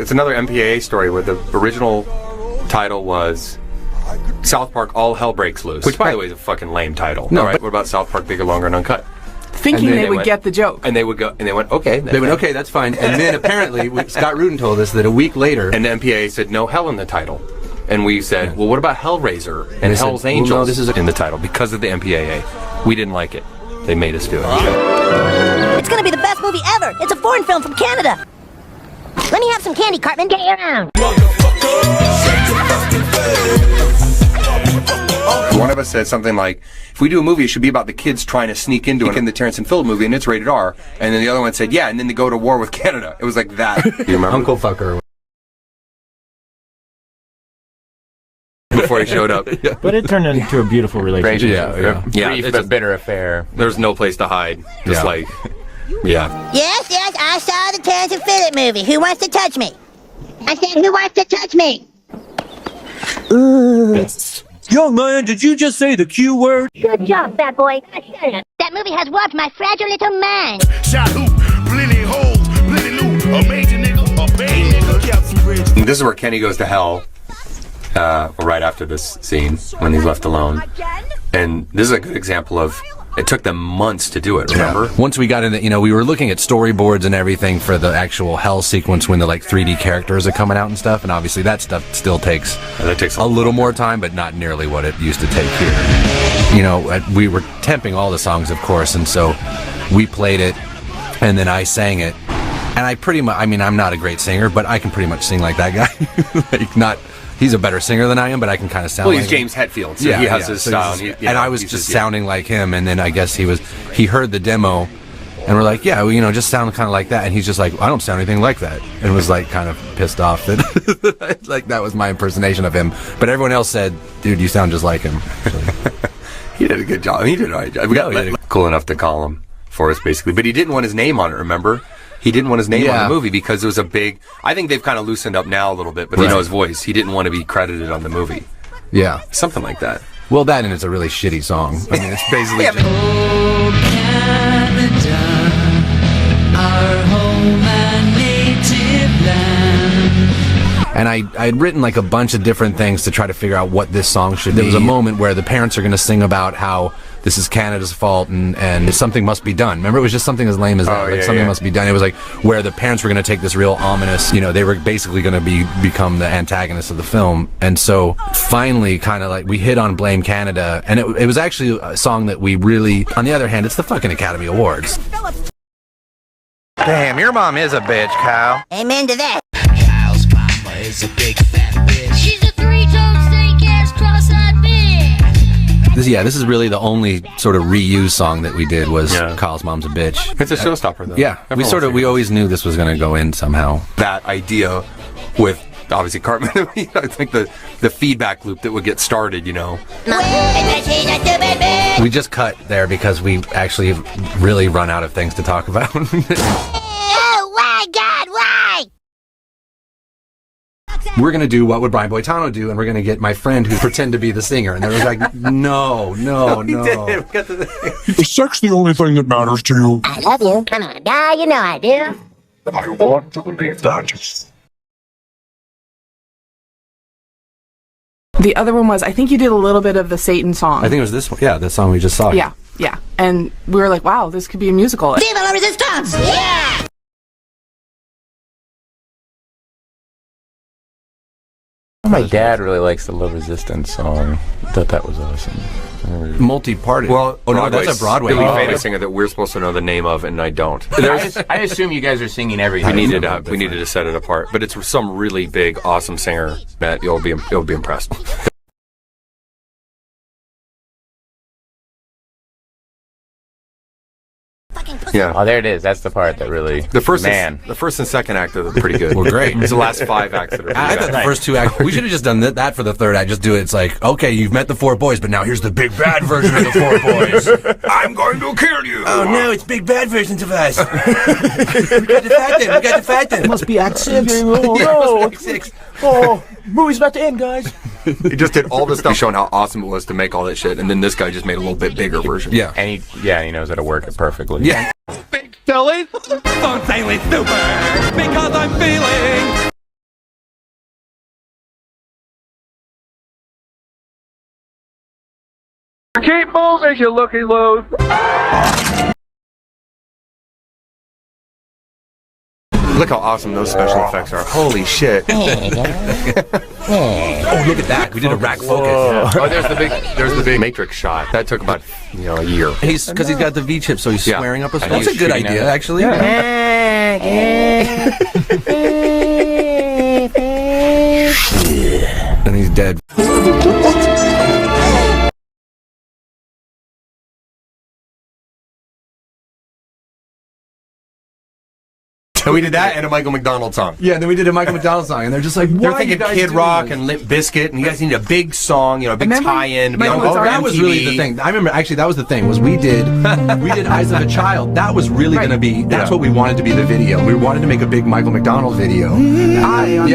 it's another MPAA story where the original title was South Park All Hell Breaks Loose, which, by the way, is a fucking lame title. No, right? What about South Park Bigger, Longer, and Uncut? Thinking they would get the joke. And they would go, and they went, okay. They went, okay, that's fine. And then apparently, Scott Rudin told us that a week later... And the MPAA said, no hell in the title. And we said, well, what about Hellraiser and Hell's Angels well, no, this is in the title? Because of the MPAA. We didn't like it. They made us do it. It's gonna be the best movie ever. It's a foreign film from Canada. Let me have some candy, Cartman. Get you around. One of us said something like, if we do a movie, it should be about the kids trying to sneak into it in the Terrence and Phillip movie, and it's rated R. And then the other one said, yeah, and then they go to war with Canada. It was like that. You remember? Uncle Fucker. Before he showed up. Yeah. But it turned into a beautiful relationship. Yeah, it's a bitter affair. There's no place to hide. Just like, Yes, I saw the Terrence and Phillip movie. Who wants to touch me? I said, who wants to touch me? Ooh. Young man, did you just say the Q word? Good job, fat boy. That movie has warped my fragile little mind. Shot hoop, plenty holes, plenty loot, a major nigga, a big nigga, kept some bridge. This is where Kenny goes to hell. Right after this scene, when he's left alone. And this is a good example of, it took them months to do it, remember? Yeah. Once we got into, we were looking at storyboards and everything for the actual hell sequence when the 3D characters are coming out and stuff, and obviously that stuff still takes a little more time, but not nearly what it used to take here. We were temping all the songs, of course, and so we played it, and then I sang it, and I pretty much, I'm not a great singer, but I can pretty much sing like that guy. He's a better singer than I am, but I can kind of sound like him. Well, he's James Hetfield, so he has his style. And I was just sounding like him, and then I guess he heard the demo, and we're like, yeah, well, just sound kind of like that. And he's just like, I don't sound anything like that. And was kind of pissed off that that was my impersonation of him. But everyone else said, dude, you sound just like him. So. He did a good job. He did all right. We got cool enough to call him for us, basically. But he didn't want his name on it, remember? He didn't want his name on the movie because it was a big... I think they've kind of loosened up now a little bit, but you know his voice. He didn't want to be credited on the movie. Yeah. Something like that. Well, that and it's a really shitty song. It's basically... Oh, Canada, our home and native land. And I'd written a bunch of different things to try to figure out what this song should be. There was a moment where the parents are going to sing about how this is Canada's fault and something must be done. Remember, it was just something as lame as that. Something must be done. It was where the parents were going to take this real ominous, they were basically going to become the antagonists of the film. And so finally we hit on Blame Canada. And it was actually a song that we really, on the other hand, it's the fucking Academy Awards. Damn, your mom is a bitch, Kyle. Amen to that. Kyle's mama is a big fat bitch. She's a three-toed snake-ass cross-eyed bitch. This is really the only sort of reused song that we did was Kyle's Mom's a Bitch. It's a showstopper, though. Yeah, we always knew this was going to go in somehow. That idea with, obviously, Cartman, I think the feedback loop that would get started, We just cut there because we actually have really run out of things to talk about. Oh, my God, why? We're going to do What Would Brian Boitano Do, and we're going to get my friend who pretend to be the singer. And they were like, no. Is sex the only thing that matters to you? I love you. Come on, guy, you know I do. I want to believe that. The other one was, I think you did a little bit of the Satan song. I think it was this one. Yeah, the song we just saw. Yeah. And we were like, wow, this could be a musical. Viva la Resistance! Yeah! My dad really likes the Love Resistance song. I thought that was awesome. Multi-party. Well, no, that's a Broadway. Billy famous singer that we're supposed to know the name of, and I don't. I assume you guys are singing everything. We needed to set it apart, but it's some really big, awesome singer that you'll be impressed. Yeah. Oh, there it is. That's the part that really... The first and second act are pretty good. Well, great. It's the last 5 acts that are pretty I thought the first 2 acts... We should have just done that for the third act. Just do it. It's like, okay, you've met the 4 boys, but now here's the big bad version of the 4 boys. I'm going to kill you! Oh, no, it's big bad versions of us. We got the fat then. It must be Act 6. Oh, no. Act 6. Oh, movie's about to end, guys. He just did all this stuff showing how awesome it was to make all that shit, and then this guy just made a little bit bigger version. Yeah. And he knows how to work it perfectly. Yeah. Big silly, so insanely stupid, because I'm feeling Keep moving, you looky loose. Look how awesome those special effects are. Holy shit. Oh, look at that. We did a rack focus. Oh, there's the big Matrix shot. That took about, a year. Because he's got the V chip, so he's squaring up a And That's he's a good shooting idea, at it. actually. And he's dead. So we did that and a Micheal McDonald song. Yeah, and then we did a Micheal McDonald song, and they're just like, why They're are you thinking guys Kid doing Rock this? and Limp Bizkit, and you guys need a big song, a big tie-in. That was really the thing. I remember, actually, that was the thing, was we did Eyes of a Child. That was really going to be, that's what we wanted to be the video. We wanted to make a big Micheal McDonald video. Where he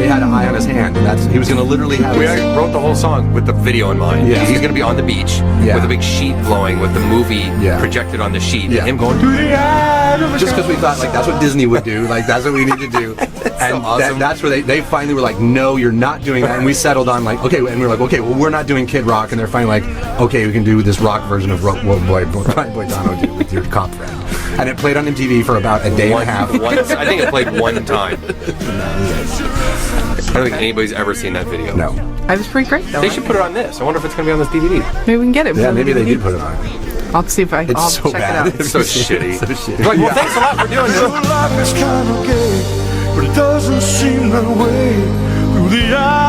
had an eye on his hand, and he was going to literally have... We wrote the whole song with the video in mind. Yeah. He's going to be on the beach with a big sheet blowing with the movie projected on the sheet. Yeah. And him going, to the eye of a Just because we thought, like, that's what Disney would do. Like, that's what we need to do. And awesome. that's where they finally were like, no, you're not doing that. And we settled on, like, okay. And we were like, okay, well, we're not doing Kid Rock. And they're finally like, okay, we can do this rock version of what Brian Boydano did with your cop friend. And it played on MTV for about a day and a half. I think it played one time. I don't think anybody's ever seen that video. No. It was pretty great, though. They should put it on this. I wonder if it's going to be on this DVD. Maybe we can get it. Yeah, maybe they did put it on. I'll see if I'll so check bad. it out. It's so shitty. So shitty. Like, well, thanks a lot for doing this. Life is kind of gay, but it doesn't seem that way through the eyes.